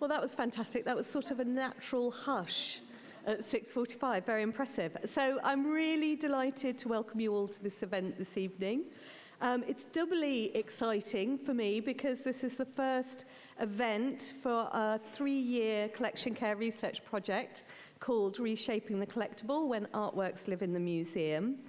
Well, that was fantastic. That was sort of a natural hush at 6:45. Very impressive. So I'm really delighted to welcome you all to this event this evening. It's doubly exciting for me because this is the first event for a 3-year collection care research project called Reshaping the Collectible When Artworks Live in the Museum,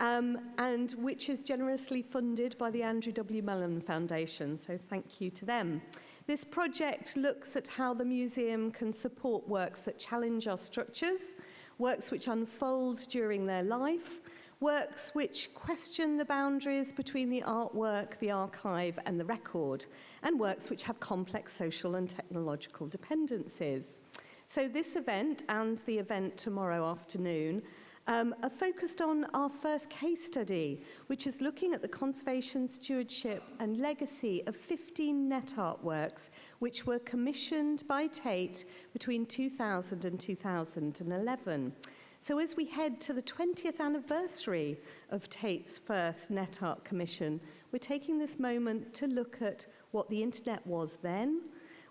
and which is generously funded by the Andrew W. Mellon Foundation, so thank you to them. This project looks at how the museum can support works that challenge our structures, works which unfold during their life, works which question the boundaries between the artwork, the archive, and the record, and works which have complex social and technological dependencies. So this event and the event tomorrow afternoon are focused on our first case study, which is looking at the conservation, stewardship, and legacy of 15 net artworks which were commissioned by Tate between 2000 and 2011. So as we head to the 20th anniversary of Tate's first net art commission, we're taking this moment to look at what the internet was then,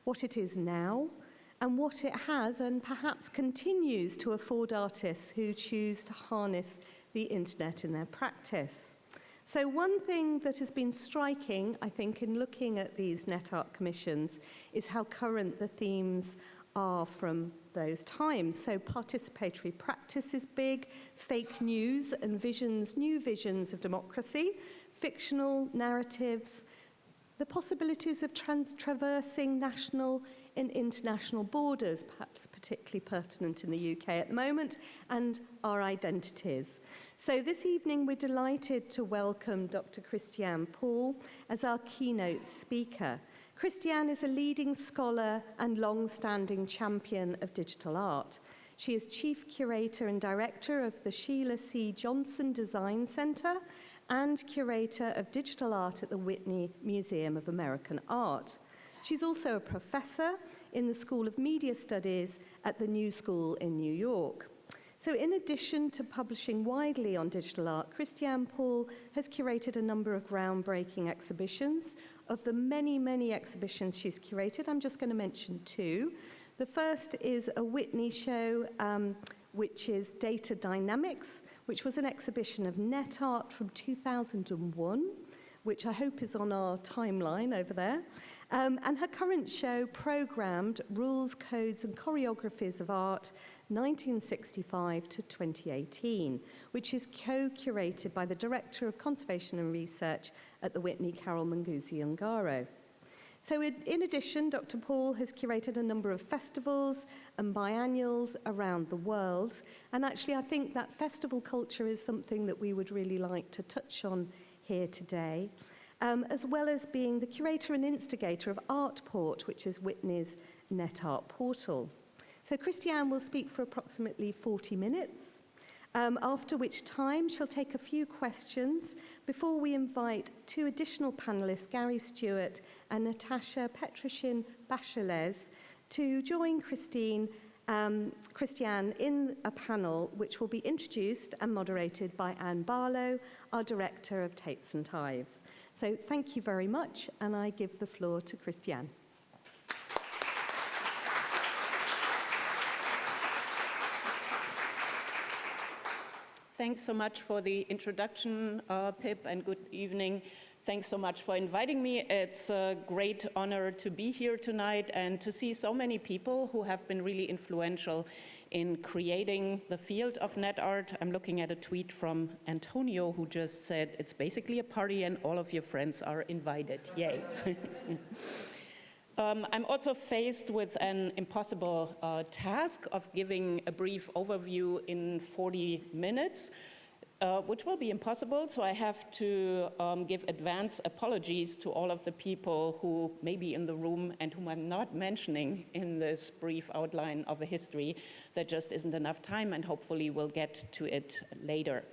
what it is now, and what it has and perhaps continues to afford artists who choose to harness the internet in their practice. So one thing that has been striking, I think, in looking at these net art commissions is how current the themes are from those times. So participatory practice is big, fake news and visions, new visions of democracy, fictional narratives, the possibilities of traversing national and international borders, perhaps particularly pertinent in the UK at the moment, and our identities. So this evening we're delighted to welcome Dr. Christiane Paul as our keynote speaker. Christiane is a leading scholar and long-standing champion of digital art. She is Chief Curator and Director of the Sheila C. Johnson Design Center and Curator of Digital Art at the Whitney Museum of American Art. She's also a professor in the School of Media Studies at the New School in New York. So in addition to publishing widely on digital art, Christiane Paul has curated a number of groundbreaking exhibitions. Of the many, many exhibitions she's curated, I'm just going to mention 2. The first is a Whitney show, which is Data Dynamics, which was an exhibition of net art from 2001, which I hope is on our timeline over there. And her current show, programmed Rules, Codes and Choreographies of Art, 1965 to 2018, which is co-curated by the Director of Conservation and Research at the Whitney, Carol Manguzi-Ungaro. So in addition, Dr. Paul has curated a number of festivals and biennials around the world. And actually, I think that festival culture is something that we would really like to touch on here today, as well as being the curator and instigator of Artport, which is Whitney's net art portal. So Christiane will speak for approximately 40 minutes, after which time she'll take a few questions before we invite 2 additional panelists, Gary Stewart and Natasha Petroshin-Bacheles, to join Christiane in a panel which will be introduced and moderated by Anne Barlow, our Director of Tates and Tives. So thank you very much, and I give the floor to Christiane. Thanks so much for the introduction, Pip, and good evening. Thanks so much for inviting me. It's a great honor to be here tonight and to see so many people who have been really influential in creating the field of net art. I'm looking at a tweet from Antonio who just said, it's basically a party and all of your friends are invited. Yay. I'm also faced with an impossible task of giving a brief overview in 40 minutes, which will be impossible, so I have to give advance apologies to all of the people who may be in the room and whom I'm not mentioning in this brief outline of a history. There just isn't enough time, and hopefully we'll get to it later.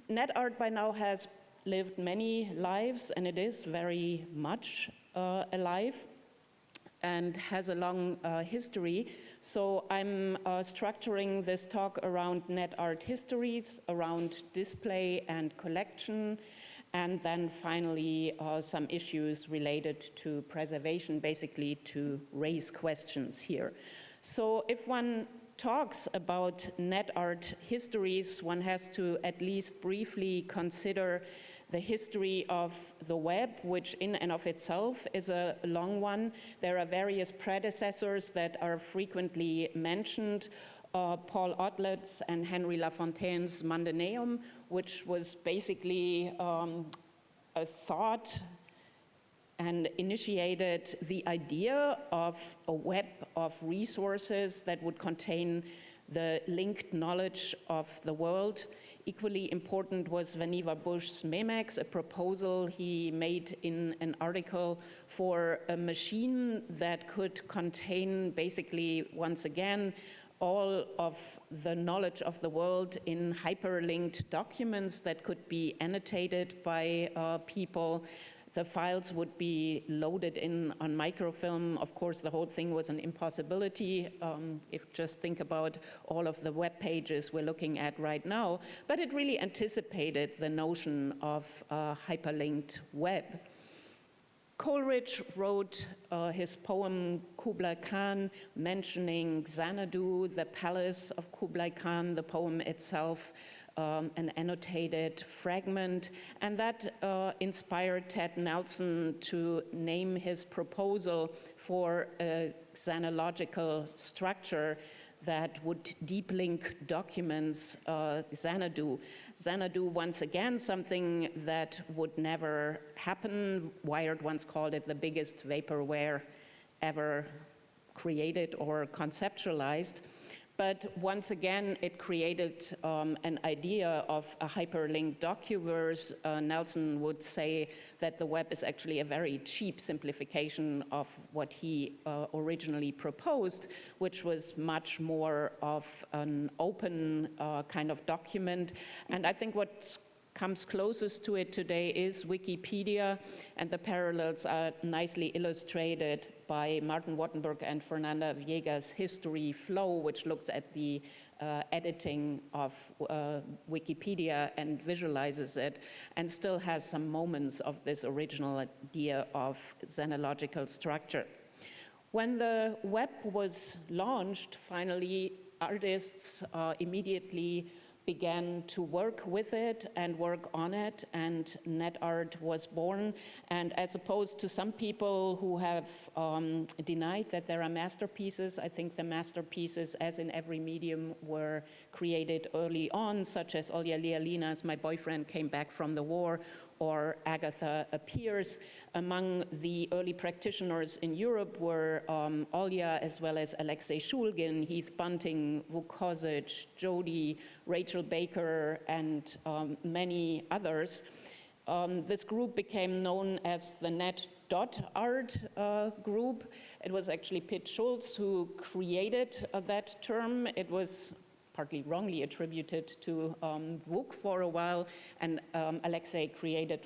Net art by now has lived many lives, and it is very much alive and has a long history. So I'm structuring this talk around net art histories, around display and collection, and then finally some issues related to preservation, basically to raise questions here. So if one talks about net art histories, one has to at least briefly consider the history of the web, which in and of itself is a long one. There are various predecessors that are frequently mentioned. Paul Otlet's and Henry Lafontaine's Mandaneum, which was basically a thought and initiated the idea of a web of resources that would contain the linked knowledge of the world. Equally important was Vannevar Bush's Memex, a proposal he made in an article for a machine that could contain basically, once again, all of the knowledge of the world in hyperlinked documents that could be annotated by people. The files would be loaded in on microfilm. Of course, the whole thing was an impossibility, if just think about all of the web pages we're looking at right now, but it really anticipated the notion of a hyperlinked web. Coleridge wrote his poem Kublai Khan, mentioning Xanadu, the palace of Kublai Khan, the poem itself, an annotated fragment, and that inspired Ted Nelson to name his proposal for a xanological structure that would deep link documents, Xanadu. Xanadu, once again, something that would never happen. Wired once called it the biggest vaporware ever created or conceptualized. But once again, it created an idea of a hyperlinked docuverse. Nelson would say that the web is actually a very cheap simplification of what he originally proposed, which was much more of an open kind of document. And I think what comes closest to it today is Wikipedia, and the parallels are nicely illustrated by Martin Wattenberg and Fernanda Viegas' History Flow, which looks at the editing of Wikipedia and visualizes it, and still has some moments of this original idea of xenological structure. When the web was launched, finally, artists immediately began to work with it and work on it, and net art was born. And as opposed to some people who have denied that there are masterpieces, I think the masterpieces, as in every medium, were created early on, such as Olya Lialina's My Boyfriend Came Back from the War, or Agatha Appears. Among the early practitioners in Europe were Olya, as well as Alexei Shulgin, Heath Bunting, Vukozic, Jody, Rachel Baker, and many others. This group became known as the net.art group. It was actually Pitt Schultz who created that term. It was partly wrongly attributed to Vuk for a while, and Alexei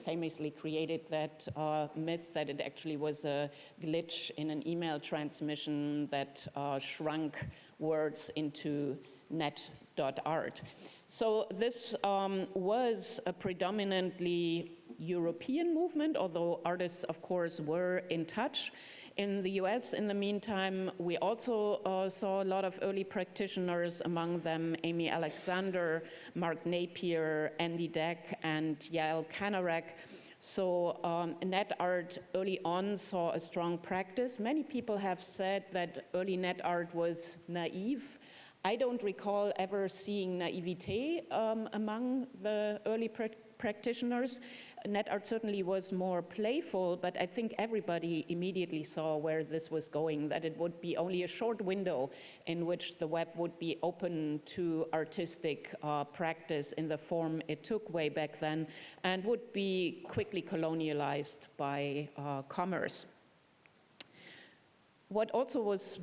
famously created that myth that it actually was a glitch in an email transmission that shrunk words into net.art. So this was a predominantly European movement, although artists, of course, were in touch. In the US, in the meantime, we also saw a lot of early practitioners, among them Amy Alexander, Mark Napier, Andy Deck, and Yael Kanarek. So net art early on saw a strong practice. Many people have said that early net art was naive. I don't recall ever seeing naivete among the early practitioners. Net art certainly was more playful, but I think everybody immediately saw where this was going, that it would be only a short window in which the web would be open to artistic practice in the form it took way back then, and would be quickly colonialized by commerce. What also was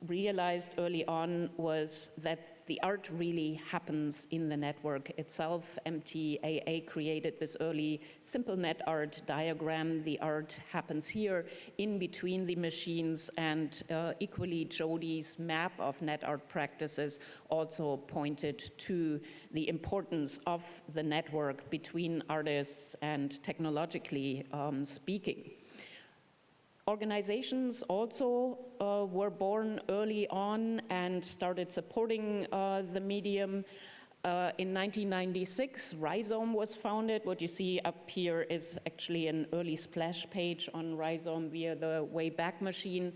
realized early on was that the art really happens in the network itself. MTAA created this early simple net art diagram. The art happens here in between the machines, and equally Jodi's map of net art practices also pointed to the importance of the network between artists and technologically speaking. Organizations also were born early on and started supporting the medium. In 1996, Rhizome was founded. What you see up here is actually an early splash page on Rhizome via the Wayback Machine.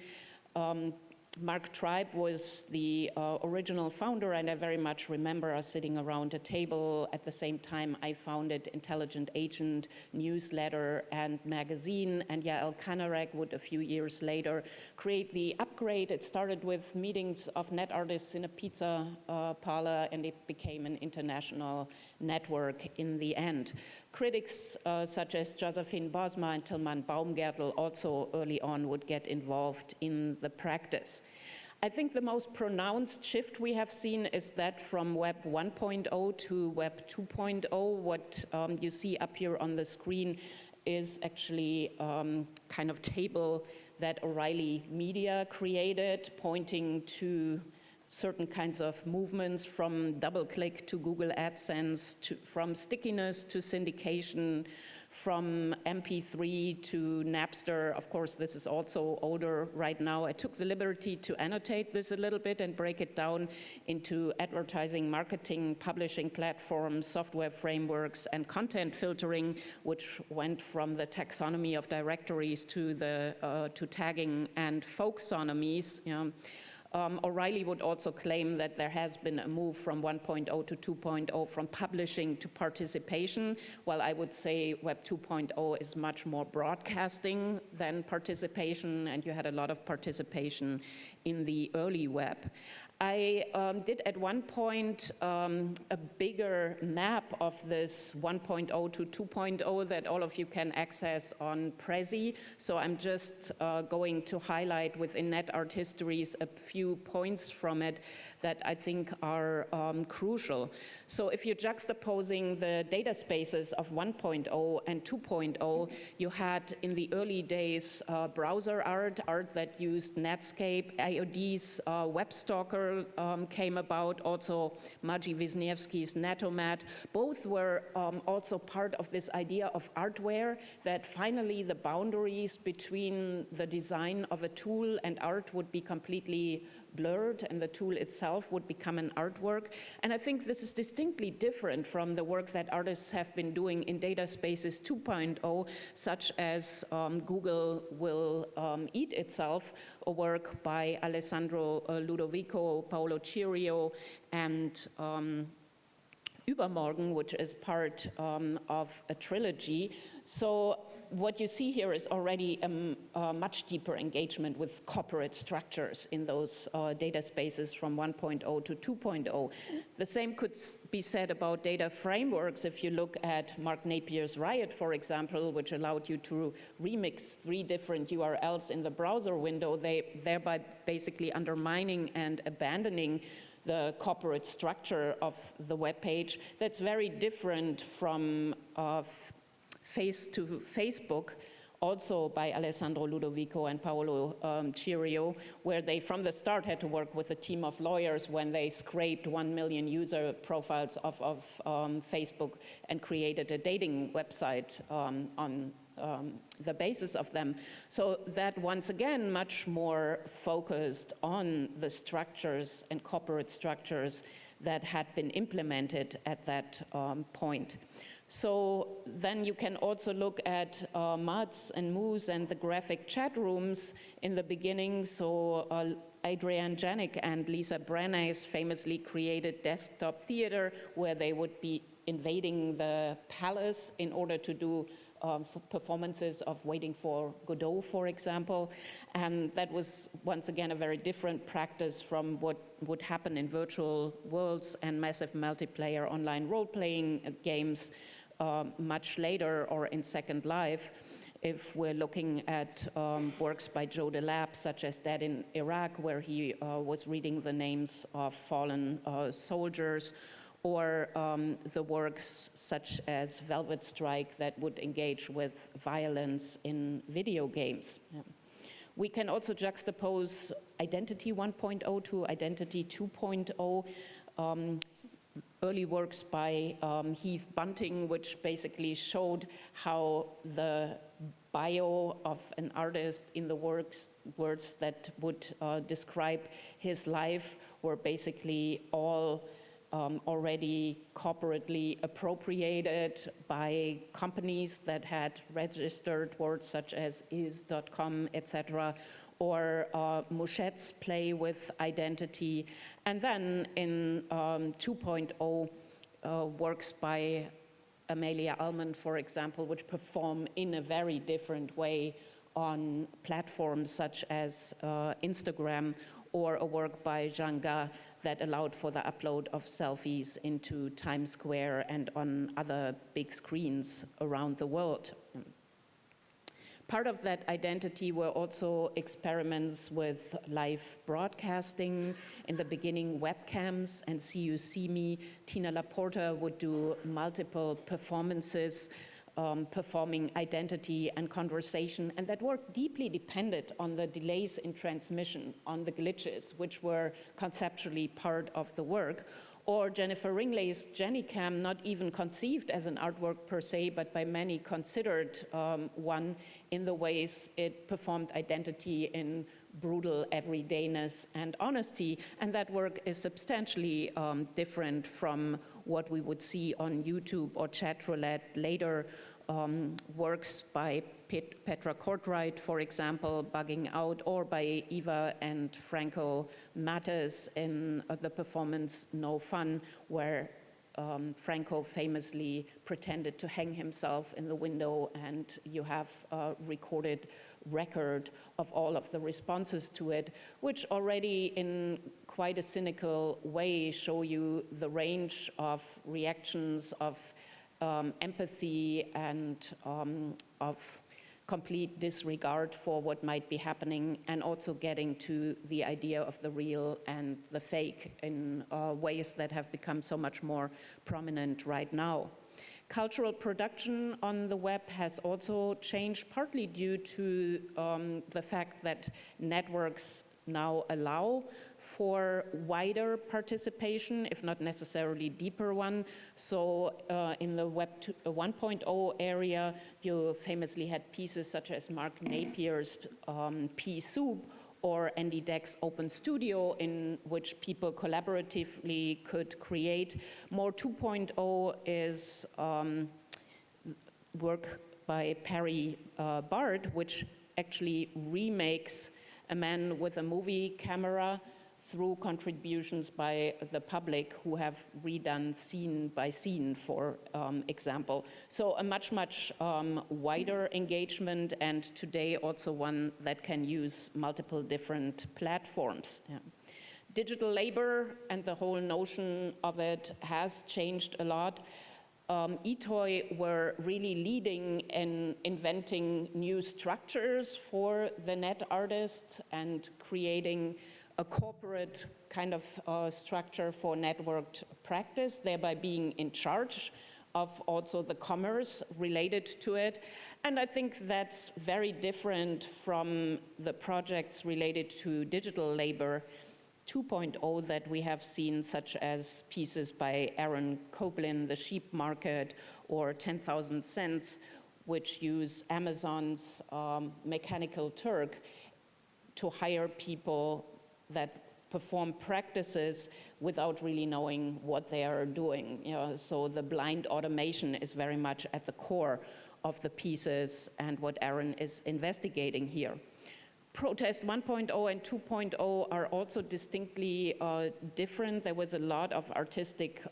Mark Tribe was the original founder, and I very much remember us sitting around a table. At the same time, I founded Intelligent Agent newsletter and magazine, and Yael Kanarek would a few years later create the Upgrade. It started with meetings of net artists in a pizza parlor, and it became an international network in the end. Critics such as Josephine Bosma and Tilman Baumgärtel also early on would get involved in the practice. I think the most pronounced shift we have seen is that from Web 1.0 to Web 2.0. What you see up here on the screen is actually kind of table that O'Reilly Media created, pointing to certain kinds of movements, from DoubleClick to Google AdSense, from stickiness to syndication, from MP3 to Napster. Of course, this is also older right now. I took the liberty to annotate this a little bit and break it down into advertising, marketing, publishing platforms, software frameworks, and content filtering, which went from the taxonomy of directories to tagging and folksonomies. O'Reilly would also claim that there has been a move from 1.0 to 2.0, from publishing to participation, while I would say Web 2.0 is much more broadcasting than participation, and you had a lot of participation in the early web. I did at one point a bigger map of this 1.0 to 2.0 that all of you can access on Prezi. So I'm just going to highlight within Net Art Histories a few points from it that I think are crucial. So if you're juxtaposing the data spaces of 1.0 and 2.0, you had in the early days browser art that used Netscape. IOD's WebStalker came about, also Maciej Wisniewski's Netomat. Both were also part of this idea of artware, that finally the boundaries between the design of a tool and art would be completely blurred, and the tool itself would become an artwork. And I think this is distinctly different from the work that artists have been doing in data spaces 2.0, such as Google Will Eat Itself, a work by Alessandro Ludovico, Paolo Cirio, and Übermorgen, which is part of a trilogy. So what you see here is already a much deeper engagement with corporate structures in those data spaces from 1.0 to 2.0. The same could be said about data frameworks. If you look at Mark Napier's Riot, for example, which allowed you to remix 3 different URLs in the browser window, thereby basically undermining and abandoning the corporate structure of the web page. That's very different from Face to Facebook, also by Alessandro Ludovico and Paolo Cirio, where they from the start had to work with a team of lawyers when they scraped 1 million user profiles of Facebook and created a dating website on the basis of them. So that once again much more focused on the structures and corporate structures that had been implemented at that point. So then you can also look at MUDs and MOOs and the graphic chat rooms in the beginning. So Adrian Janik and Lisa Branais famously created Desktop Theater, where they would be invading the palace in order to do performances of Waiting for Godot, for example. And that was, once again, a very different practice from what would happen in virtual worlds and massive multiplayer online role-playing games much later, or in Second Life. If we're looking at works by Joe DeLab, such as Dead in Iraq, where he was reading the names of fallen soldiers, or the works such as Velvet Strike that would engage with violence in video games. Yeah. We can also juxtapose Identity 1.0 to Identity 2.0. Early works by Heath Bunting, which basically showed how the bio of an artist in the words that would describe his life were basically all already corporately appropriated by companies that had registered words such as is.com, etc., or Mouchette's play with identity. And then in 2.0, works by Amelia Almond, for example, which perform in a very different way on platforms such as Instagram, or a work by Zhang Ge that allowed for the upload of selfies into Times Square and on other big screens around the world. Part of that identity were also experiments with live broadcasting. In the beginning, webcams and See You See Me. Tina Laporta would do multiple performances, performing identity and conversation, and that work deeply depended on the delays in transmission, on the glitches, which were conceptually part of the work. Or Jennifer Ringley's JennyCam, not even conceived as an artwork per se, but by many considered one in the ways it performed identity in brutal everydayness and honesty. And that work is substantially different from what we would see on YouTube or Chatroulette later. Works by Petra Kortright, for example, Bugging Out, or by Eva and Franco Mattes in the performance No Fun, where Franco famously pretended to hang himself in the window, and you have a recorded record of all of the responses to it, which already in quite a cynical way show you the range of reactions of empathy and of complete disregard for what might be happening, and also getting to the idea of the real and the fake in ways that have become so much more prominent right now. Cultural production on the web has also changed, partly due to the fact that networks now allow for wider participation, if not necessarily deeper one. So in the Web 1.0 area, you famously had pieces such as Mark Napier's Pea Soup, or Andy Deck's Open Studio, in which people collaboratively could create. More 2.0 is work by Perry Bard, which actually remakes A Man with a Movie Camera through contributions by the public who have redone scene by scene, for example. So a much, much wider engagement, and today also one that can use multiple different platforms. Yeah. Digital labor and the whole notion of it has changed a lot. eToy were really leading in inventing new structures for the net artists and creating a corporate kind of structure for networked practice, thereby being in charge of also the commerce related to it. And I think that's very different from the projects related to digital labor 2.0 that we have seen, such as pieces by Aaron Koblin, The Sheep Market, or 10,000 Cents, which use Amazon's Mechanical Turk to hire people that perform practices without really knowing what they are doing. You know, so the blind automation is very much at the core of the pieces and what Aaron is investigating here. Protest 1.0 and 2.0 are also distinctly different. There was a lot of artistic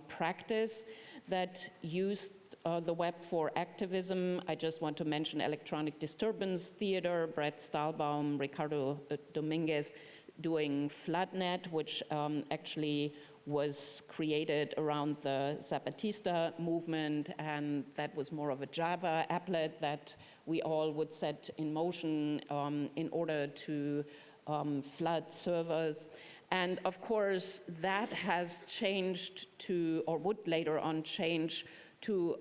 practice that used the web for activism. I just want to mention Electronic Disturbance Theater, Brett Stahlbaum, Ricardo Dominguez doing Floodnet, which actually was created around the Zapatista movement, and that was more of a Java applet that we all would set in motion in order to flood servers. And of course, that has changed to, or would later on change to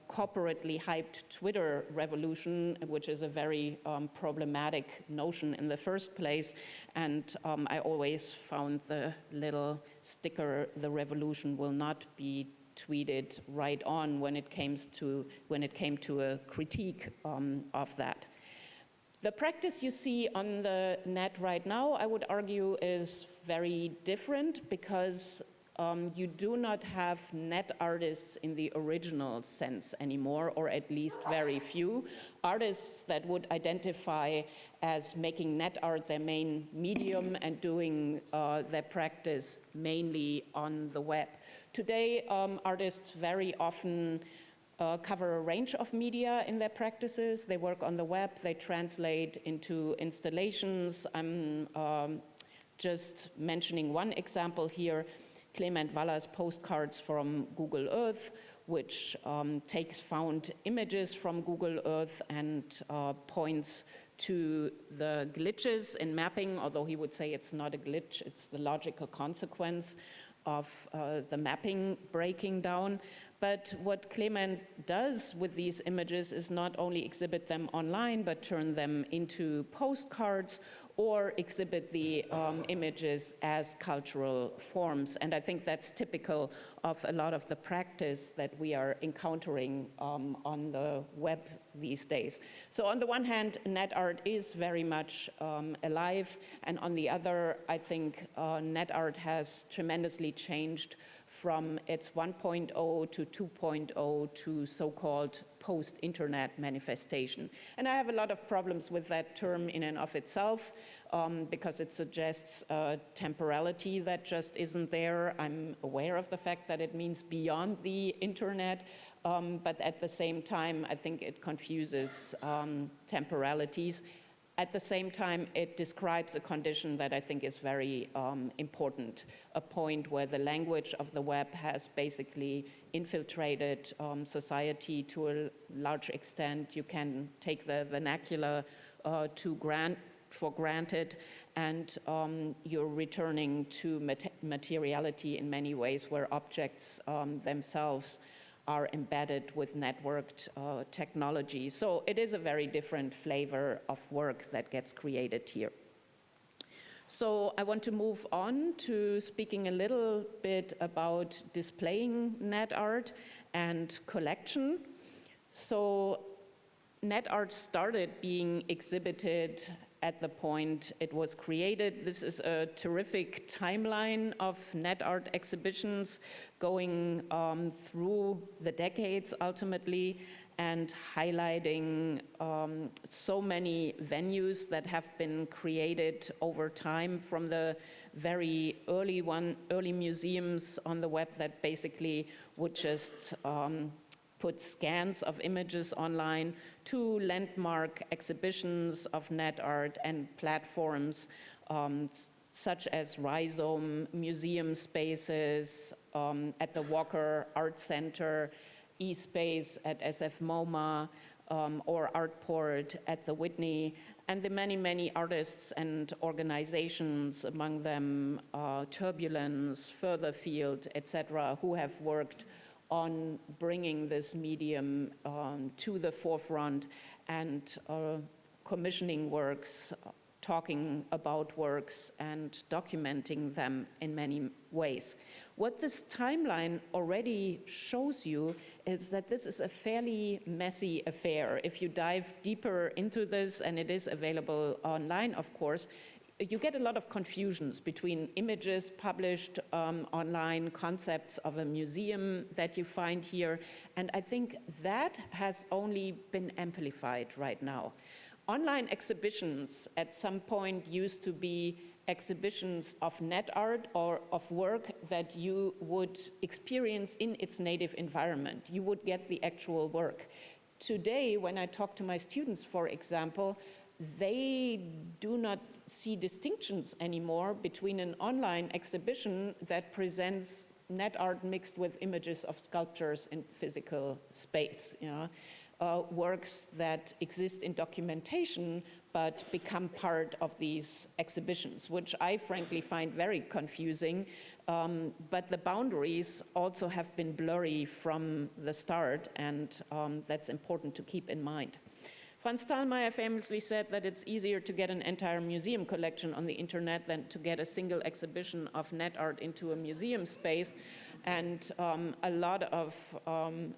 corporately hyped Twitter revolution, which is a very problematic notion in the first place. And I always found the little sticker, "The revolution will not be tweeted," right on when it came to a critique of that. The practice you see on the net right now, I would argue, is very different because you do not have net artists in the original sense anymore, or at least very few. Artists that would identify as making net art their main medium and doing their practice mainly on the web. Today, artists very often cover a range of media in their practices. They work on the web, they translate into installations. I'm just mentioning one example here. Clement Waller's postcards from Google Earth, which takes found images from Google Earth and points to the glitches in mapping, although he would say it's not a glitch, it's the logical consequence of the mapping breaking down. But what Clement does with these images is not only exhibit them online, but turn them into postcards or exhibit the images as cultural forms. And I think that's typical of a lot of the practice that we are encountering on the web these days. So on the one hand, net art is very much alive, and on the other, I think net art has tremendously changed from its 1.0 to 2.0 to so-called post-internet manifestation. And I have a lot of problems with that term in and of itself because it suggests temporality that just isn't there. I'm aware of the fact that it means beyond the internet, but at the same time, I think it confuses temporalities. At the same time, it describes a condition that I think is very important, a point where the language of the web has basically infiltrated society to a large extent. You can take the vernacular for granted, and you're returning to materiality in many ways, where objects themselves are embedded with networked technology. So it is a very different flavor of work that gets created here. So I want to move on to speaking a little bit about displaying net art and collection. So net art started being exhibited at the point it was created. This is a terrific timeline of net art exhibitions going through the decades ultimately, and highlighting so many venues that have been created over time, from the very early museums on the web that basically would just put scans of images online, to landmark exhibitions of net art and platforms such as Rhizome museum spaces at the Walker Art Center, eSpace at SF MoMA, or Artport at the Whitney, and the many, many artists and organizations, among them Turbulence, Furtherfield, etc., who have worked on bringing this medium to the forefront and commissioning works, talking about works, and documenting them in many ways. What this timeline already shows you is that this is a fairly messy affair. If you dive deeper into this, and it is available online, of course, you get a lot of confusions between images published online, concepts of a museum that you find here, and I think that has only been amplified right now. Online exhibitions at some point used to be exhibitions of net art or of work that you would experience in its native environment. You would get the actual work. Today, when I talk to my students, for example, they do not see distinctions anymore between an online exhibition that presents net art mixed with images of sculptures in physical space, works that exist in documentation but become part of these exhibitions, which I frankly find very confusing. But the boundaries also have been blurry from the start, and that's important to keep in mind. Franz Thalmayr famously said that it's easier to get an entire museum collection on the internet than to get a single exhibition of net art into a museum space. And a lot of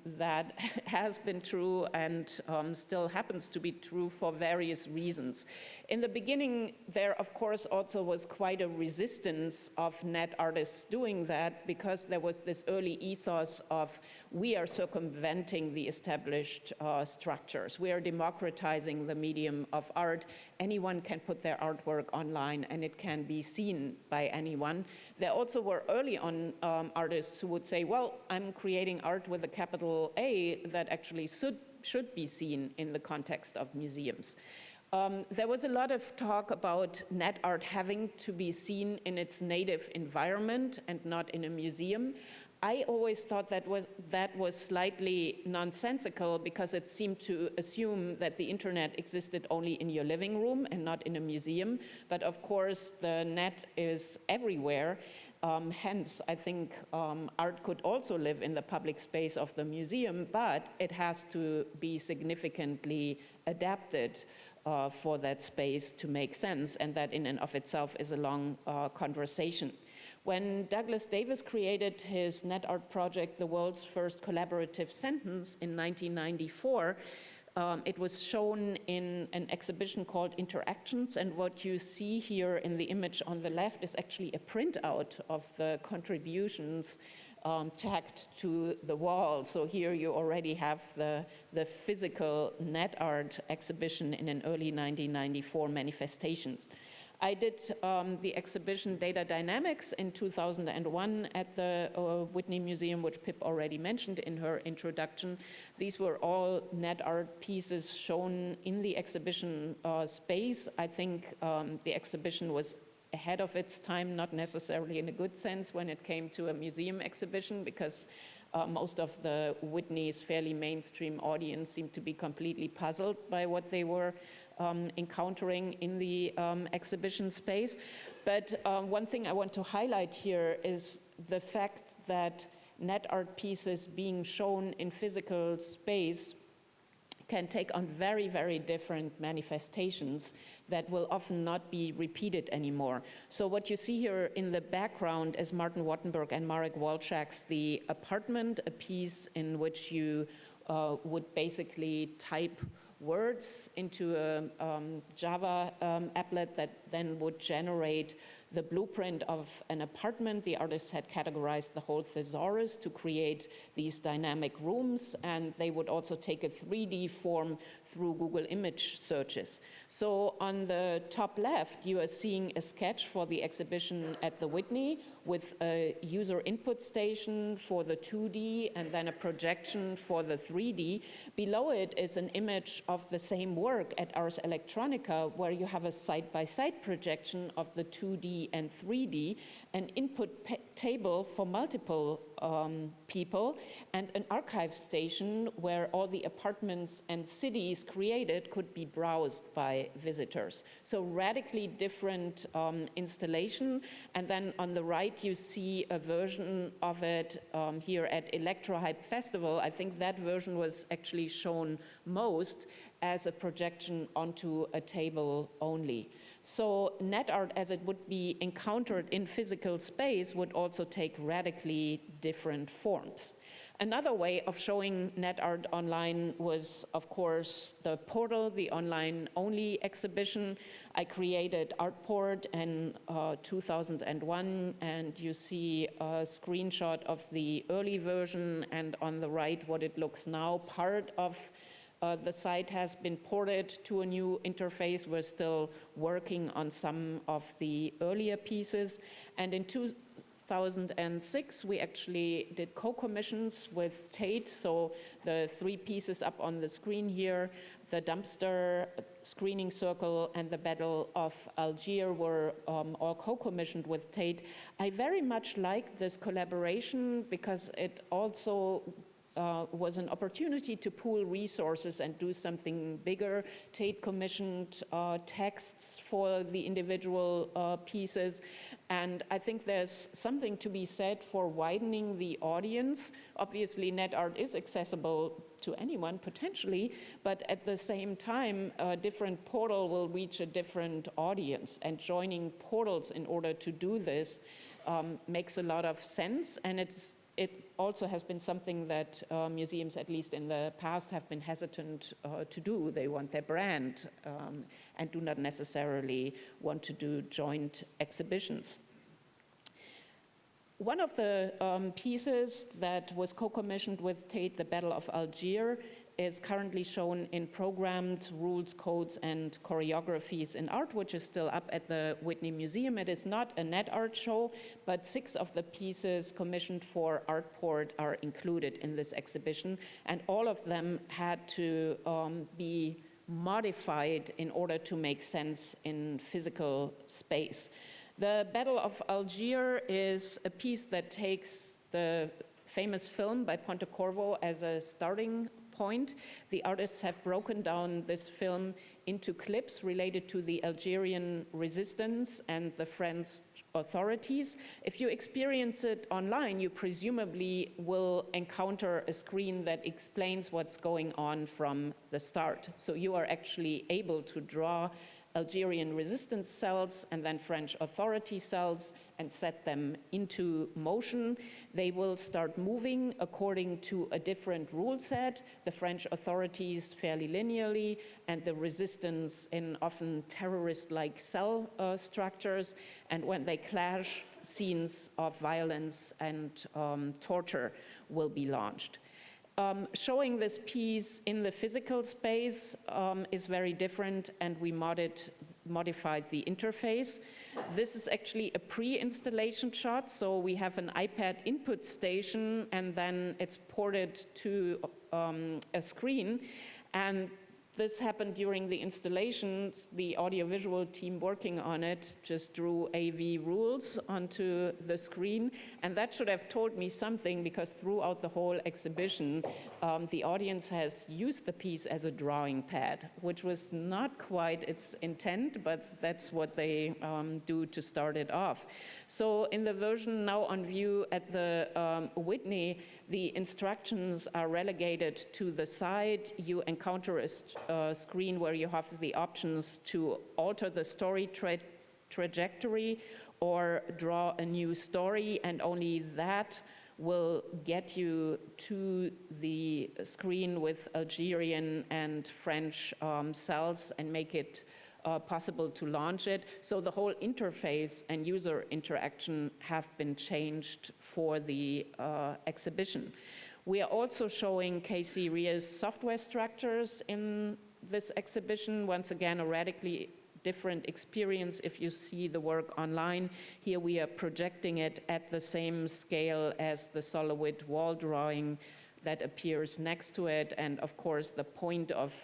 that has been true and still happens to be true for various reasons. In the beginning, there of course also was quite a resistance of net artists doing that, because there was this early ethos of we are circumventing the established structures. We are democratizing the medium of art. Anyone can put their artwork online and it can be seen by anyone. There also were early on artists who would say, well, I'm creating art with a capital A that actually should be seen in the context of museums. There was a lot of talk about net art having to be seen in its native environment and not in a museum. I always thought that was slightly nonsensical, because it seemed to assume that the internet existed only in your living room and not in a museum. But of course, the net is everywhere. Hence, I think art could also live in the public space of the museum, but it has to be significantly adapted for that space to make sense, and that in and of itself is a long conversation. When Douglas Davis created his net art project, The World's First Collaborative Sentence, in 1994, it was shown in an exhibition called Interactions, and what you see here in the image on the left is actually a printout of the contributions tacked to the wall. So here you already have the physical net art exhibition in an early 1994 manifestations. I did the exhibition Data Dynamics in 2001 at the Whitney Museum, which Pip already mentioned in her introduction. These were all net art pieces shown in the exhibition space. I think the exhibition was ahead of its time, not necessarily in a good sense when it came to a museum exhibition, because most of the Whitney's fairly mainstream audience seemed to be completely puzzled by what they were encountering in the exhibition space. But one thing I want to highlight here is the fact that net art pieces being shown in physical space can take on very, very different manifestations that will often not be repeated anymore. So what you see here in the background is Martin Wattenberg and Marek Walczak's The Apartment, a piece in which you would basically type words into a Java applet that then would generate the blueprint of an apartment. The artists had categorized the whole thesaurus to create these dynamic rooms, and they would also take a 3D form through Google image searches. So on the top left, you are seeing a sketch for the exhibition at the Whitney with a user input station for the 2D and then a projection for the 3D. Below it is an image of the same work at Ars Electronica, where you have a side-by-side projection of the 2D and 3D, an input table for multiple people, and an archive station where all the apartments and cities created could be browsed by visitors. So radically different installation. And then on the right, you see a version of it here at Electrohype Festival. I think that version was actually shown most as a projection onto a table only. So net art, as it would be encountered in physical space, would also take radically different forms. Another way of showing net art online was, of course, the portal, the online-only exhibition. I created Artport in 2001, and you see a screenshot of the early version, and on the right, what it looks now. Part of the site has been ported to a new interface. We're still working on some of the earlier pieces. And in 2006, we actually did co-commissions with Tate. So the 3 pieces up on the screen here, the dumpster, screening circle, and the Battle of Algiers were all co-commissioned with Tate. I very much liked this collaboration because it also was an opportunity to pool resources and do something bigger. Tate commissioned texts for the individual pieces, and I think there's something to be said for widening the audience. Obviously, net art is accessible to anyone potentially, but at the same time, a different portal will reach a different audience, and joining portals in order to do this makes a lot of sense, and it also has been something that museums, at least in the past, have been hesitant to do. They want their brand and do not necessarily want to do joint exhibitions. One of the pieces that was co-commissioned with Tate, the Battle of Algiers, is currently shown in Programmed Rules, Codes, and Choreographies in Art, which is still up at the Whitney Museum. It is not a net art show, but 6 of the pieces commissioned for Artport are included in this exhibition, and all of them had to be modified in order to make sense in physical space. The Battle of Algiers is a piece that takes the famous film by Pontecorvo as a starting point. The artists have broken down this film into clips related to the Algerian resistance and the French authorities. If you experience it online, you presumably will encounter a screen that explains what's going on from the start. So you are actually able to draw Algerian resistance cells and then French authority cells and set them into motion. They will start moving according to a different rule set, the French authorities fairly linearly, and the resistance in often terrorist-like cell structures. And when they clash, scenes of violence and torture will be launched. Showing this piece in the physical space is very different, and we modified the interface. This is actually a pre-installation shot, so we have an iPad input station, and then it's ported to a screen. And this happened during the installation. The audiovisual team working on it just drew AV rules onto the screen, and that should have told me something, because throughout the whole exhibition, the audience has used the piece as a drawing pad, which was not quite its intent, but that's what they do to start it off. So in the version now on view at the Whitney, the instructions are relegated to the side. You encounter a screen where you have the options to alter the story trajectory or draw a new story, and only that will get you to the screen with Algerian and French cells and make it possible to launch it. So the whole interface and user interaction have been changed for the exhibition. We are also showing Casey Rier's software structures in this exhibition. Once again, a radically different experience if you see the work online. Here we are projecting it at the same scale as the Solowid wall drawing that appears next to it. And of course, the point of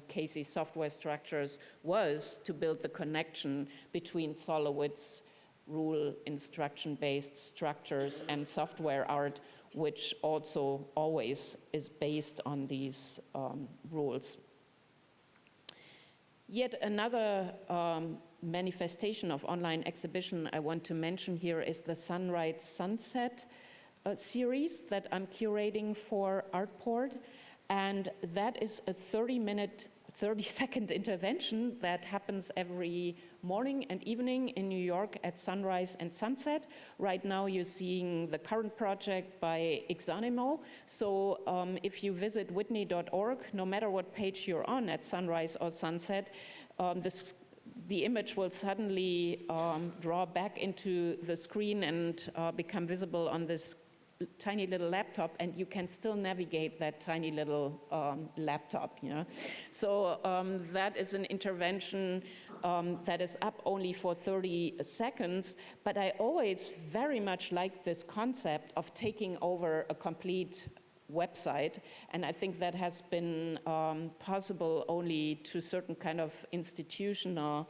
Casey's software structures was to build the connection between Solowid's rule instruction-based structures and software art, which also always is based on these rules. Yet another manifestation of online exhibition I want to mention here is the Sunrise Sunset series that I'm curating for Artport. And that is a 30-second intervention that happens every morning and evening in New York at sunrise and sunset. Right now you're seeing the current project by Exonimo. So if you visit whitney.org, no matter what page you're on at sunrise or sunset, the image will suddenly draw back into the screen and become visible on this tiny little laptop, and you can still navigate that tiny little laptop, you know. So that is an intervention that is up only for 30 seconds, but I always very much liked this concept of taking over a complete website, and I think that has been possible only to certain kind of institutional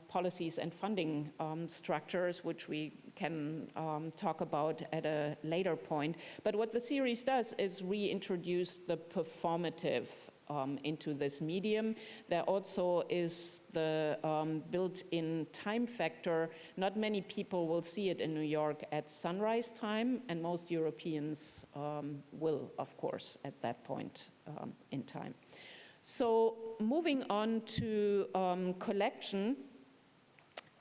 policies and funding structures, which we can talk about at a later point. But what the series does is reintroduce the performative into this medium. There also is the built-in time factor. Not many people will see it in New York at sunrise time, and most Europeans will, of course, at that point in time. So moving on to collection,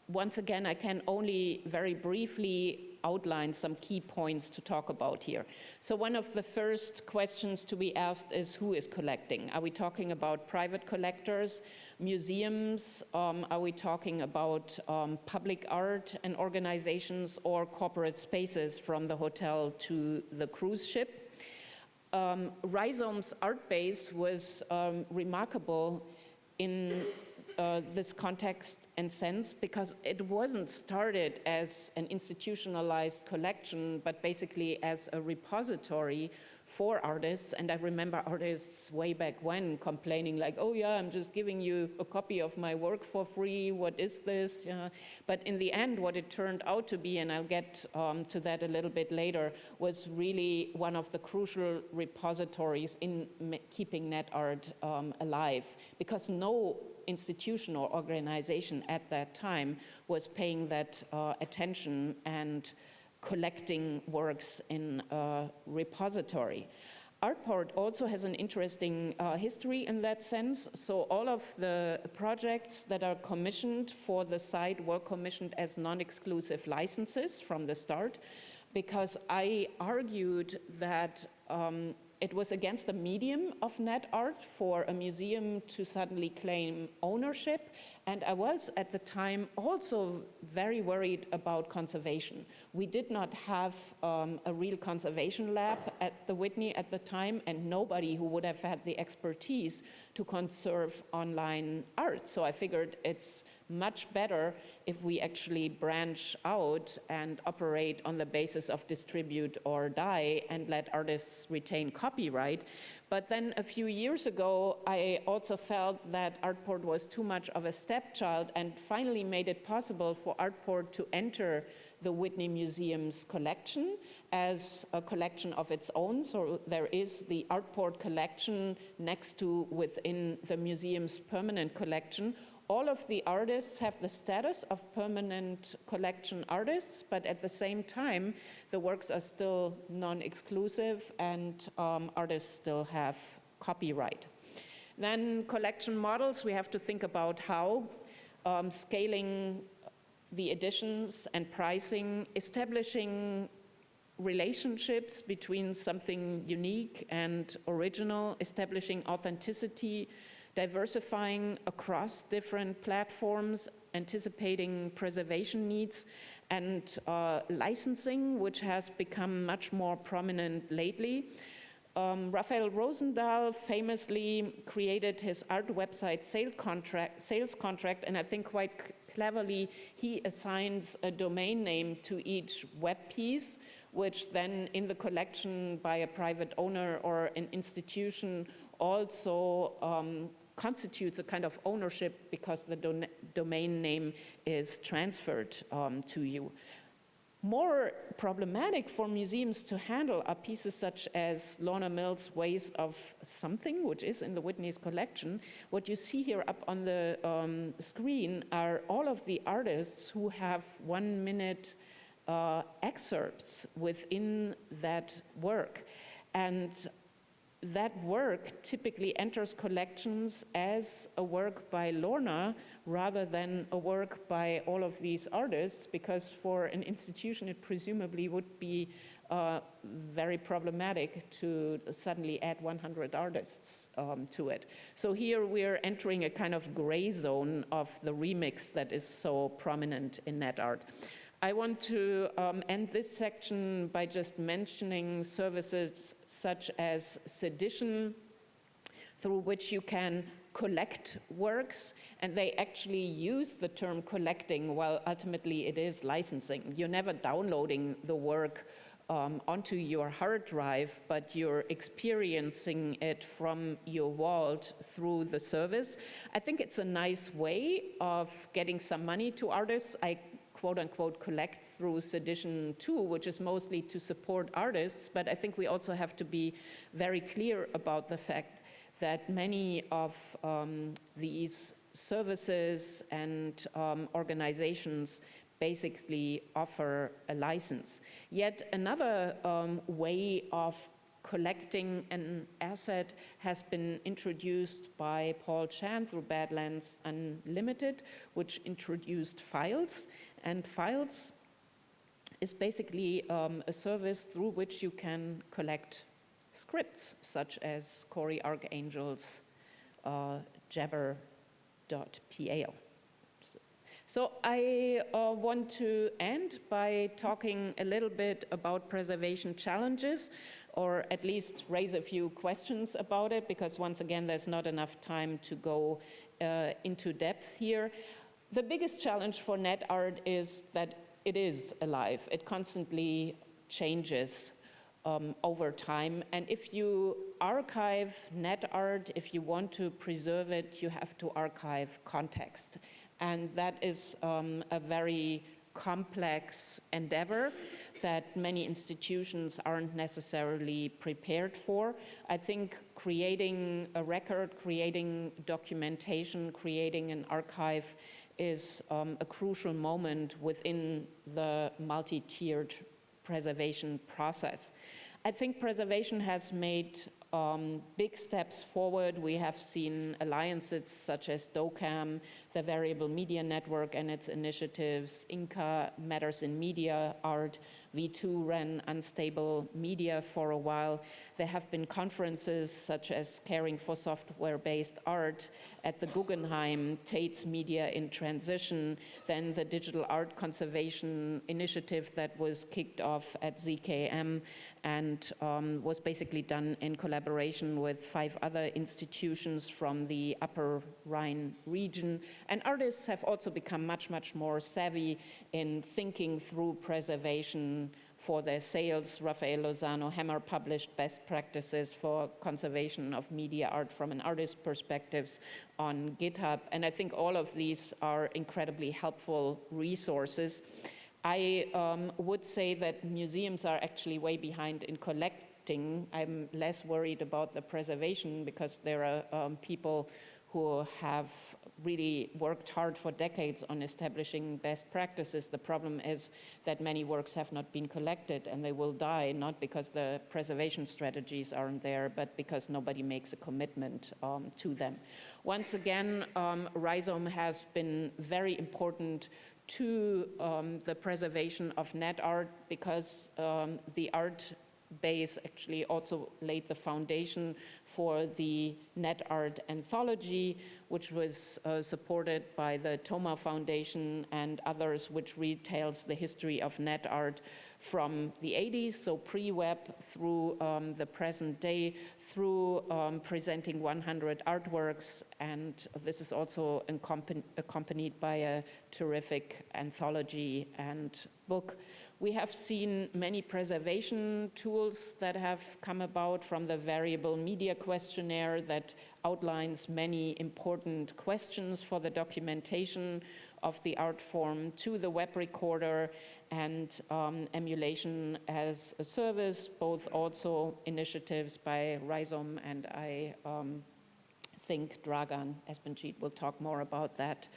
once again, I can only very briefly outline some key points to talk about here. So one of the first questions to be asked is, who is collecting? Are we talking about private collectors, museums? Are we talking about public art and organizations, or corporate spaces from the hotel to the cruise ship? Rhizome's art base was remarkable in this context and sense, because it wasn't started as an institutionalized collection, but basically as a repository for artists. And I remember artists way back when complaining like, oh yeah, I'm just giving you a copy of my work for free, what is this? Yeah. But in the end, what it turned out to be, and I'll get to that a little bit later, was really one of the crucial repositories in keeping net art alive, because no institution or organization at that time was paying that attention and collecting works in a repository. Artport also has an interesting history in that sense. So all of the projects that are commissioned for the site were commissioned as non-exclusive licenses from the start, because I argued that it was against the medium of net art for a museum to suddenly claim ownership. And I was at the time also very worried about conservation. We did not have a real conservation lab at the Whitney at the time, and nobody who would have had the expertise to conserve online art. So I figured it's much better if we actually branch out and operate on the basis of distribute or die and let artists retain copyright. But then a few years ago, I also felt that Artport was too much of a stepchild, and finally made it possible for Artport to enter the Whitney Museum's collection as a collection of its own. So there is the Artport collection next to within the museum's permanent collection. All of the artists have the status of permanent collection artists, but at the same time, the works are still non-exclusive, and artists still have copyright. Then collection models, we have to think about how scaling the editions and pricing, establishing relationships between something unique and original, establishing authenticity, diversifying across different platforms, anticipating preservation needs, and licensing, which has become much more prominent lately. Raphael Rosendahl famously created his art website sales contract, and I think quite cleverly he assigns a domain name to each web piece, which then in the collection by a private owner or an institution also constitutes a kind of ownership, because the domain name is transferred to you. More problematic for museums to handle are pieces such as Lorna Mills' Ways of Something, which is in the Whitney's collection. What you see here up on the screen are all of the artists who have 1-minute excerpts within that work. And that work typically enters collections as a work by Lorna rather than a work by all of these artists, because for an institution it presumably would be very problematic to suddenly add 100 artists to it. So here we're entering a kind of gray zone of the remix that is so prominent in net art. I want to end this section by just mentioning services such as Sedition, through which you can collect works, and they actually use the term collecting, while ultimately it is licensing. You're never downloading the work onto your hard drive, but you're experiencing it from your vault through the service. I think it's a nice way of getting some money to artists. I quote unquote collect through Sedition too, which is mostly to support artists, but I think we also have to be very clear about the fact that many of these services and organizations basically offer a license. Yet another way of collecting an asset has been introduced by Paul Chan through Badlands Unlimited, which introduced Files. And Files is basically a service through which you can collect scripts, such as Cory Arcangel's Jabber.pal. So I want to end by talking a little bit about preservation challenges, or at least raise a few questions about it, because once again, there's not enough time to go into depth here. The biggest challenge for net art is that it is alive. It constantly changes over time. And if you archive net art, if you want to preserve it, you have to archive context. And that is a very complex endeavor that many institutions aren't necessarily prepared for. I think creating a record, creating documentation, creating an archive is a crucial moment within the multi-tiered preservation process. I think preservation has made big steps forward. We have seen alliances such as DOCAM, the Variable Media Network and its initiatives, Inca Matters in Media Art, V2 ran Unstable Media for a while. There have been conferences such as Caring for Software-Based Art at the Guggenheim, Tate's Media in Transition, then the Digital Art Conservation Initiative that was kicked off at ZKM and was basically done in collaboration with 5 other institutions from the Upper Rhine region. And artists have also become much, much more savvy in thinking through preservation for their sales. Rafael Lozano Hammer published best practices for conservation of media art from an artist's perspectives on GitHub. And I think all of these are incredibly helpful resources. I would say that museums are actually way behind in collecting. I'm less worried about the preservation because there are people who have really worked hard for decades on establishing best practices. The problem is that many works have not been collected and they will die, not because the preservation strategies aren't there, but because nobody makes a commitment to them. Once again, Rhizome has been very important to the preservation of net art because the art base actually also laid the foundation for the net art anthology, which was supported by the Thoma Foundation and others, which retells the history of net art from the 80s, so pre-web through the present day, through presenting 100 artworks, and this is also accompanied by a terrific anthology and book. We have seen many preservation tools that have come about, from the Variable Media Questionnaire that outlines many important questions for the documentation of the art form, to the web recorder and emulation as a service, both also initiatives by Rhizome, and I think Dragan Espenjeet will talk more about that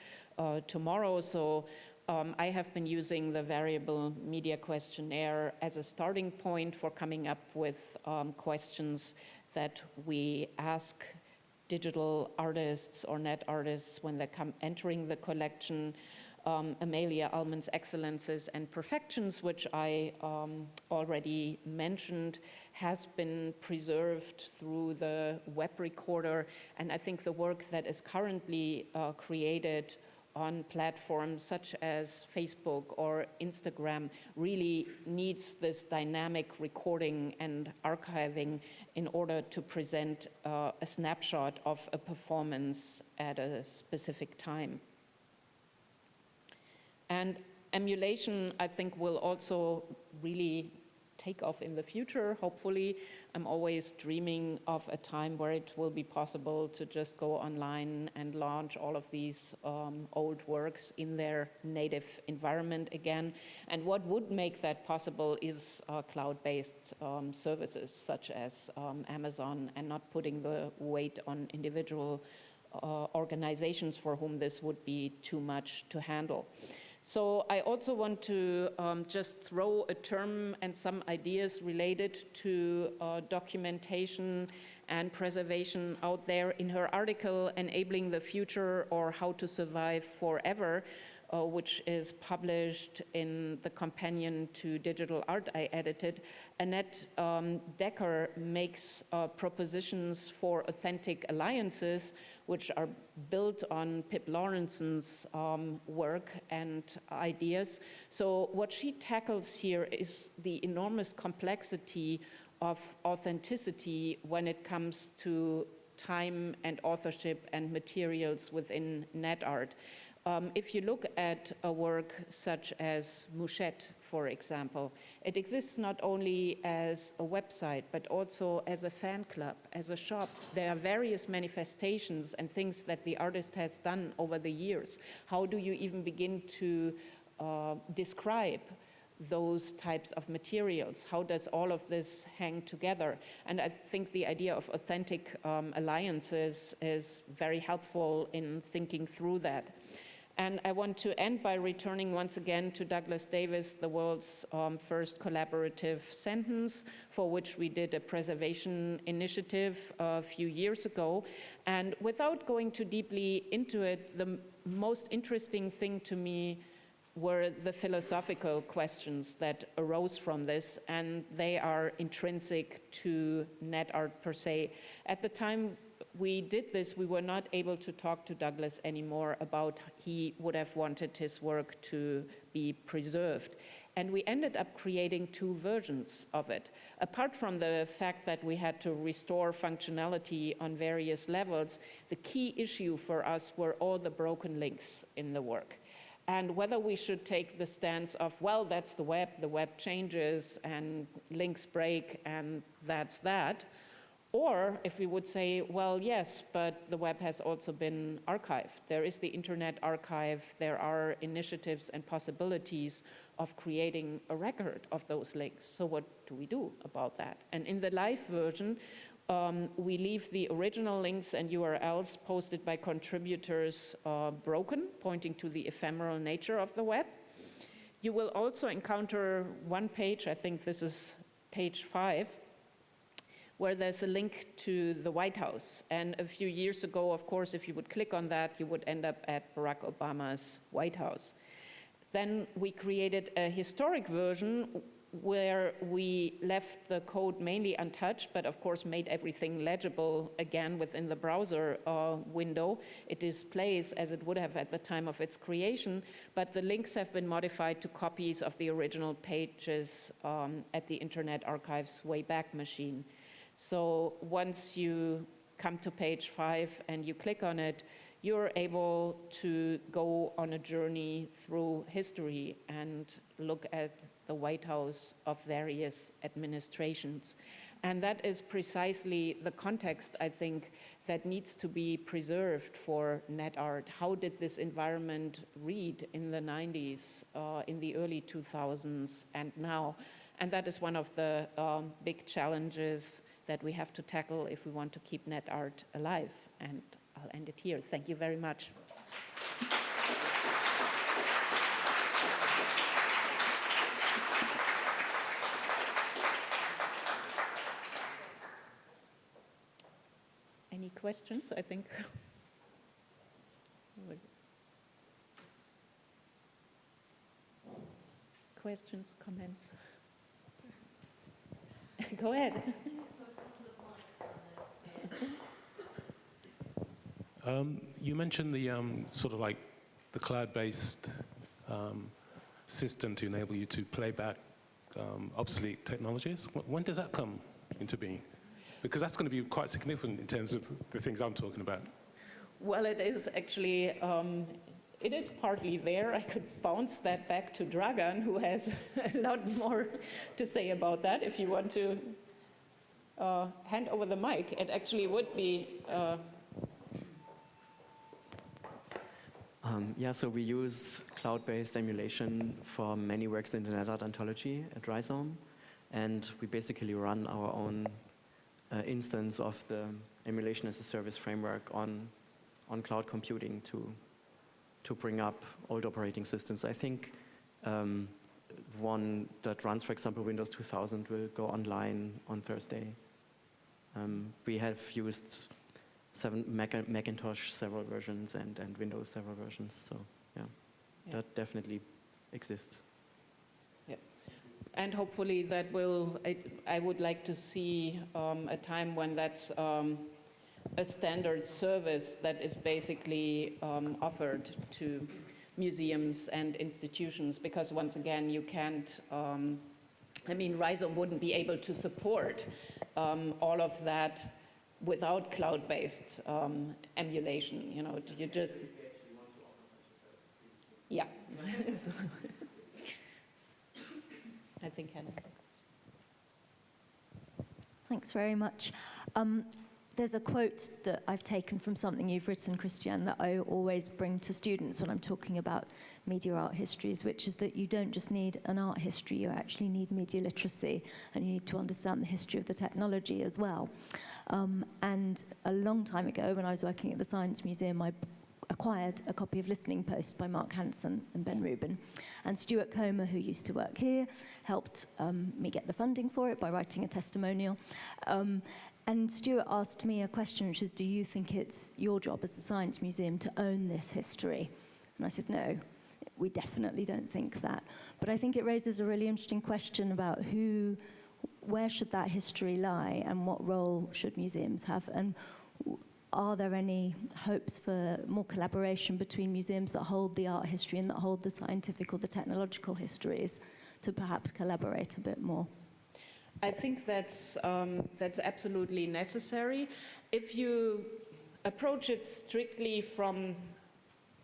tomorrow. So I have been using the Variable Media Questionnaire as a starting point for coming up with questions that we ask digital artists or net artists when they come entering the collection. Amelia Ullman's Excellences and Perfections, which I already mentioned, has been preserved through the web recorder, and I think the work that is currently created on platforms such as Facebook or Instagram really needs this dynamic recording and archiving in order to present a snapshot of a performance at a specific time. And emulation, I think, will also really take off in the future, hopefully. I'm always dreaming of a time where it will be possible to just go online and launch all of these old works in their native environment again. And what would make that possible is cloud-based services such as Amazon, and not putting the weight on individual organizations for whom this would be too much to handle. So I also want to just throw a term and some ideas related to documentation and preservation out there. In her article, Enabling the Future or How to Survive Forever, which is published in the companion to DigitalArt I edited, Annette Decker makes propositions for authentic alliances, which are built on Pip Lawrenson's work and ideas. So what she tackles here is the enormous complexity of authenticity when it comes to time and authorship and materials within net art. If you look at a work such as Mouchette, for example, it exists not only as a website, but also as a fan club, as a shop. There are various manifestations and things that the artist has done over the years. How do you even begin to describe those types of materials? How does all of this hang together? And I think the idea of authentic alliances is very helpful in thinking through that. And I want to end by returning once again to Douglas Davis, the world's first collaborative sentence, for which we did a preservation initiative a few years ago. And without going too deeply into it, the most interesting thing to me were the philosophical questions that arose from this, and they are intrinsic to net art per se. At the time we did this, we were not able to talk to Douglas anymore about he would have wanted his work to be preserved. And we ended up creating two versions of it. Apart from the fact that we had to restore functionality on various levels, the key issue for us were all the broken links in the work. And whether we should take the stance of, well, that's the web changes and links break and that's that, or if we would say, well, yes, but the web has also been archived. There is the Internet Archive. There are initiatives and possibilities of creating a record of those links. So what do we do about that? And in the live version, we leave the original links and URLs posted by contributors broken, pointing to the ephemeral nature of the web. You will also encounter one page, I think this is page 5, where there's a link to the White House. And a few years ago, of course, if you would click on that, you would end up at Barack Obama's White House. Then we created a historic version where we left the code mainly untouched, but of course made everything legible again within the browser window. It displays as it would have at the time of its creation, but the links have been modified to copies of the original pages at the Internet Archive's Wayback Machine. So once you come to page 5 and you click on it, you're able to go on a journey through history and look at the White House of various administrations. And that is precisely the context, I think, that needs to be preserved for net art. How did this environment read in the 90s, in the early 2000s, and now? And that is one of the big challenges that we have to tackle if we want to keep net art alive. And I'll end it here. Thank you very much. Any questions? I think. Questions, comments? Go ahead. You mentioned the sort of like the cloud-based system to enable you to play back obsolete technologies. When does that come into being? Because that's going to be quite significant in terms of the things I'm talking about. Well, it is actually, it is partly there. I could bounce that back to Dragan, who has a lot more to say about that. If you want to hand over the mic, it actually would be. Yeah, so we use cloud-based emulation for many works in the NetArt anthology at Rhizome, and we basically run our own instance of the emulation as a service framework on cloud computing to bring up old operating systems. I think one that runs, for example, Windows 2000 will go online on Thursday. We have used Macintosh several versions and Windows several versions, so yeah, that definitely exists. Yeah. And hopefully that will, I would like to see a time when that's a standard service that is basically offered to museums and institutions, because once again, you can't, I mean, Rhizome wouldn't be able to support all of that without cloud-based emulation, you know, you just, yeah. I think Hannah. Thanks very much. There's a quote that I've taken from something you've written, Christiane, that I always bring to students when I'm talking about media art histories, which is that you don't just need an art history, you actually need media literacy, and you need to understand the history of the technology as well. And a long time ago, when I was working at the Science Museum, I acquired a copy of Listening Post by Mark Hansen and Ben Rubin. And Stuart Comer, who used to work here, helped me get the funding for it by writing a testimonial. And Stuart asked me a question, which is, do you think it's your job as the Science Museum to own this history? And I said, no, we definitely don't think that. But I think it raises a really interesting question about where should that history lie and what role should museums have? And are there any hopes for more collaboration between museums that hold the art history and that hold the scientific or the technological histories to perhaps collaborate a bit more? I think that's absolutely necessary. If you approach it strictly from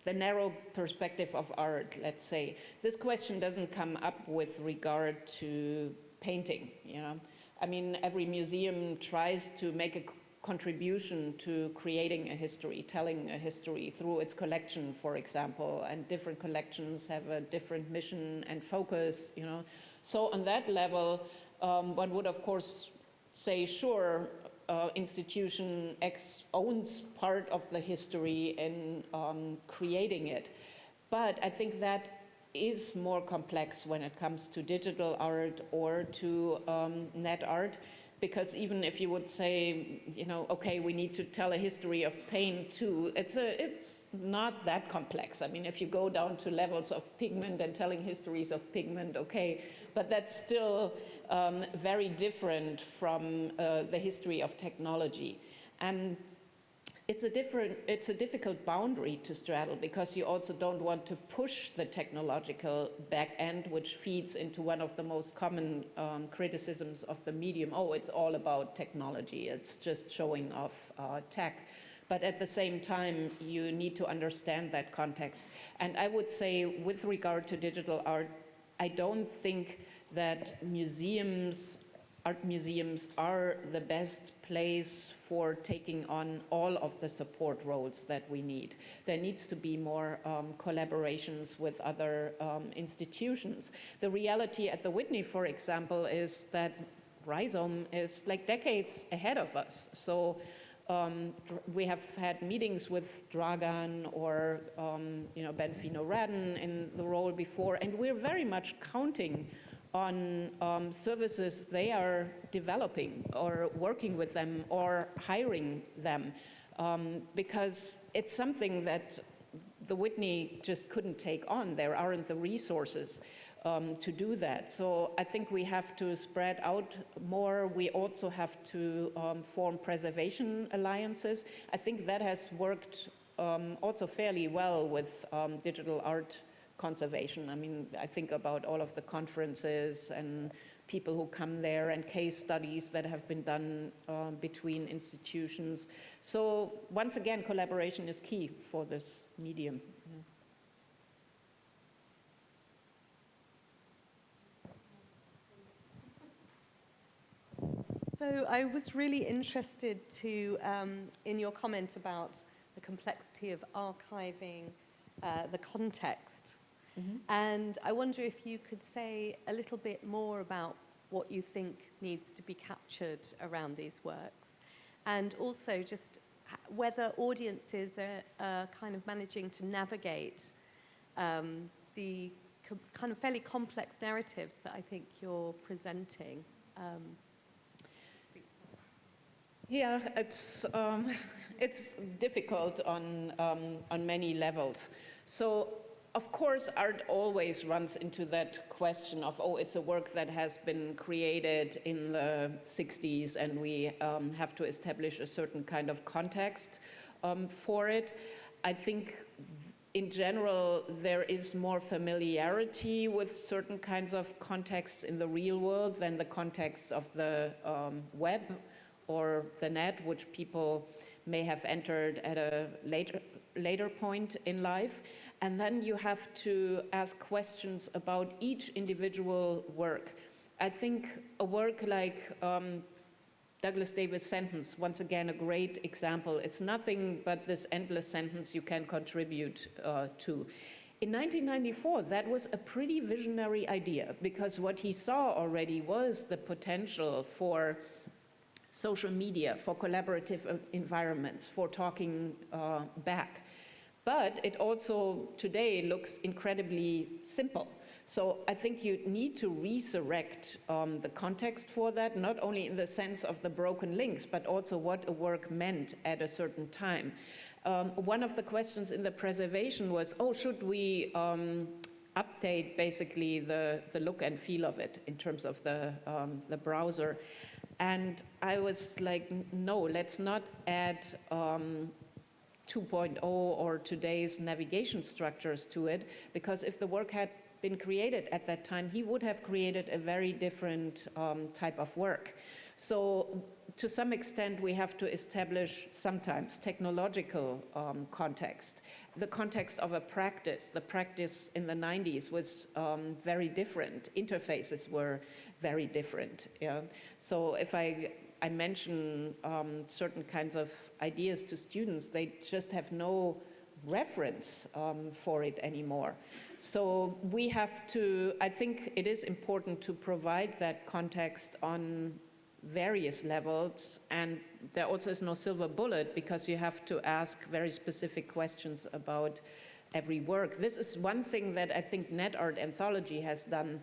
the narrow perspective of art, let's say, this question doesn't come up with regard to painting, you know. I mean, every museum tries to make a contribution to creating a history, telling a history through its collection, for example, and different collections have a different mission and focus, you know. So on that level, one would, of course, say, sure, institution X owns part of the history in creating it. But I think that is more complex when it comes to digital art or to net art, because even if you would say, you know, okay, we need to tell a history of paint too, it's not that complex. I mean, if you go down to levels of pigment and telling histories of pigment, okay, but that's still very different from the history of technology. And it's a difficult boundary to straddle, because you also don't want to push the technological back end, which feeds into one of the most common criticisms of the medium. Oh, it's all about technology. It's just showing off tech. But at the same time, you need to understand that context. And I would say, with regard to digital art, I don't think that art museums are the best place for taking on all of the support roles that we need. There needs to be more collaborations with other institutions. The reality at the Whitney, for example, is that Rhizome is like decades ahead of us. So we have had meetings with Dragan or Ben Fino-Radden in the role before, and we're very much counting on services they are developing or working with them or hiring them, because it's something that the Whitney just couldn't take on. There aren't the resources to do that. So I think we have to spread out more. We also have to form preservation alliances. I think that has worked also fairly well with digital art conservation. I mean, I think about all of the conferences and people who come there and case studies that have been done between institutions. So once again, collaboration is key for this medium. So I was really interested in your comment about the complexity of archiving the context. Mm-hmm. And I wonder if you could say a little bit more about what you think needs to be captured around these works, and also just whether audiences are kind of managing to navigate the kind of fairly complex narratives that I think you're presenting. Yeah, it's difficult on many levels. So, of course, art always runs into that question of, oh, it's a work that has been created in the 60s and we have to establish a certain kind of context for it. I think in general, there is more familiarity with certain kinds of contexts in the real world than the context of the web or the net, which people may have entered at a later point in life. And then you have to ask questions about each individual work. I think a work like Douglas Davis' sentence, once again, a great example. It's nothing but this endless sentence you can contribute to. In 1994, that was a pretty visionary idea, because what he saw already was the potential for social media, for collaborative environments, for talking back. But it also today looks incredibly simple. So I think you need to resurrect the context for that, not only in the sense of the broken links, but also what a work meant at a certain time. One of the questions in the preservation was, oh, should we update basically the look and feel of it in terms of the browser? And I was like, no, let's not add 2.0 or today's navigation structures to it, because if the work had been created at that time, he would have created a very different type of work. So to some extent, we have to establish sometimes technological context. The context of a practice. The practice in the 90s was very different. Interfaces were very different. Yeah? So if I mention certain kinds of ideas to students, they just have no reference for it anymore. So we have to, I think it is important to provide that context on various levels, and there also is no silver bullet, because you have to ask very specific questions about every work. This is one thing that I think Net Art Anthology has done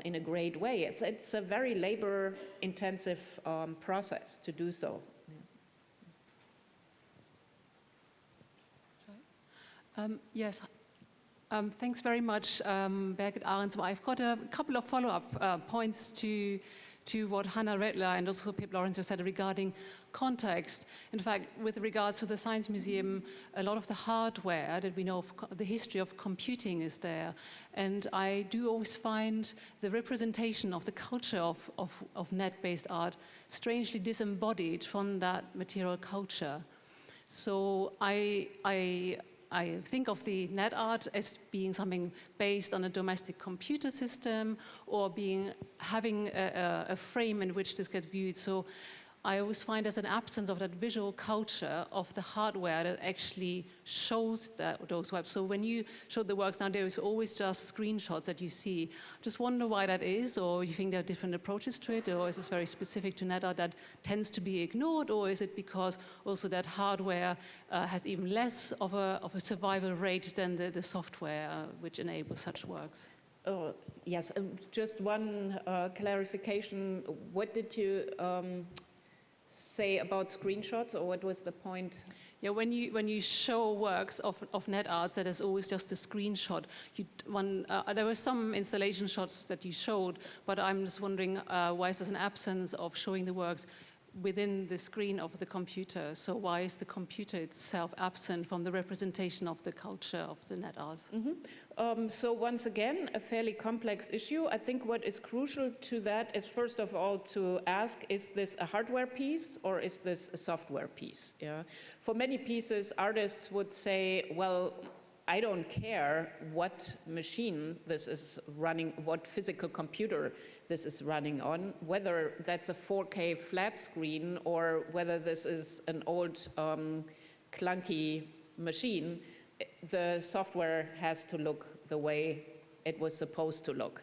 in a great way. It's a very labor-intensive process to do so. Yes. Thanks very much, Birgit Ahrens. I've got a couple of follow-up points to what Hannah Redler and also Pip Lawrence said regarding context. In fact, with regards to the Science Museum, a lot of the hardware that we know of the history of computing is there. And I do always find the representation of the culture of net-based art strangely disembodied from that material culture. So I think of the net art as being something based on a domestic computer system, or having a frame in which this gets viewed. So I always find there's an absence of that visual culture of the hardware that actually shows those webs. So when you show the works now, there is always just screenshots that you see. Just wonder why that is, or you think there are different approaches to it, or is this very specific to net art that tends to be ignored, or is it because also that hardware has even less of a survival rate than the software which enables such works? Oh, yes, just one clarification. What did you say about screenshots, or what was the point? Yeah, when you show works of net arts, that is always just a screenshot. There were some installation shots that you showed, but I'm just wondering why is there an absence of showing the works within the screen of the computer. So why is the computer itself absent from the representation of the culture of the net art? So once again, a fairly complex issue. I think what is crucial to that is first of all to ask, is this a hardware piece or is this a software piece? Yeah. For many pieces, artists would say, well, I don't care what machine this is running, what physical computer this is running on, whether that's a 4K flat screen or whether this is an old clunky machine, the software has to look the way it was supposed to look.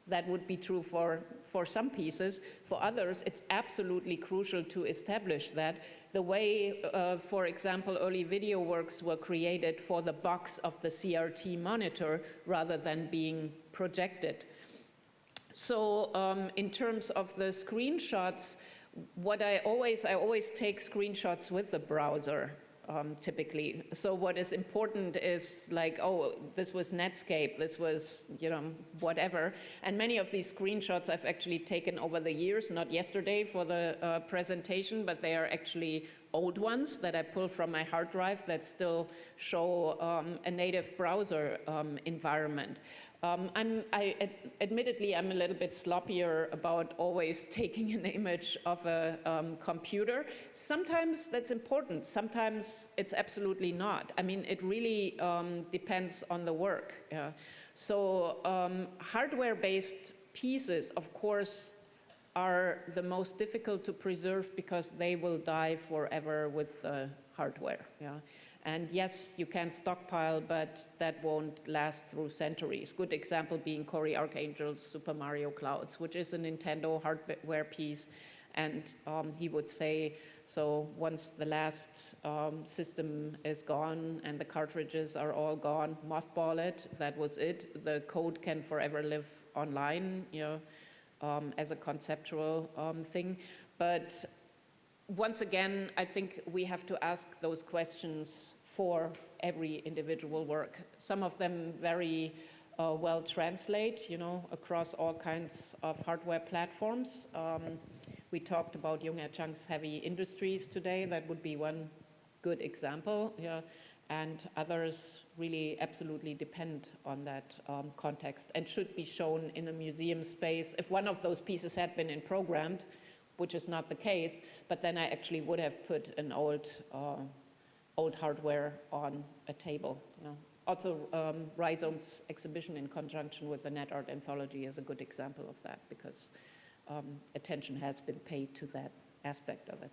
That would be true for some pieces. For others, it's absolutely crucial to establish that the way, for example, early video works were created for the box of the CRT monitor rather than being projected. So in terms of the screenshots, I always take screenshots with the browser. Typically. So what is important is like, oh, this was Netscape, this was, whatever. And many of these screenshots I've actually taken over the years, not yesterday for the presentation, but they are actually old ones that I pull from my hard drive that still show a native browser environment. Admittedly, I'm a little bit sloppier about always taking an image of a computer. Sometimes that's important. Sometimes it's absolutely not. I mean, it really depends on the work. Yeah. So hardware-based pieces, of course, are the most difficult to preserve because they will die forever with the hardware. Yeah. And yes, you can stockpile, but that won't last through centuries. Good example being Cory Arcangel's Super Mario Clouds, which is a Nintendo hardware piece. And he would say, so once the last system is gone and the cartridges are all gone, mothball it, that was it. The code can forever live online, as a conceptual thing. But once again, I think we have to ask those questions for every individual work. Some of them very well translate, across all kinds of hardware platforms. We talked about Jung Adjunct's heavy industries today. That would be one good example. Yeah. And others really absolutely depend on that context and should be shown in a museum space. If one of those pieces had been programmed, which is not the case, but then I actually would have put an old hardware on a table. Also, Rhizome's exhibition in conjunction with the Net Art Anthology is a good example of that because attention has been paid to that aspect of it.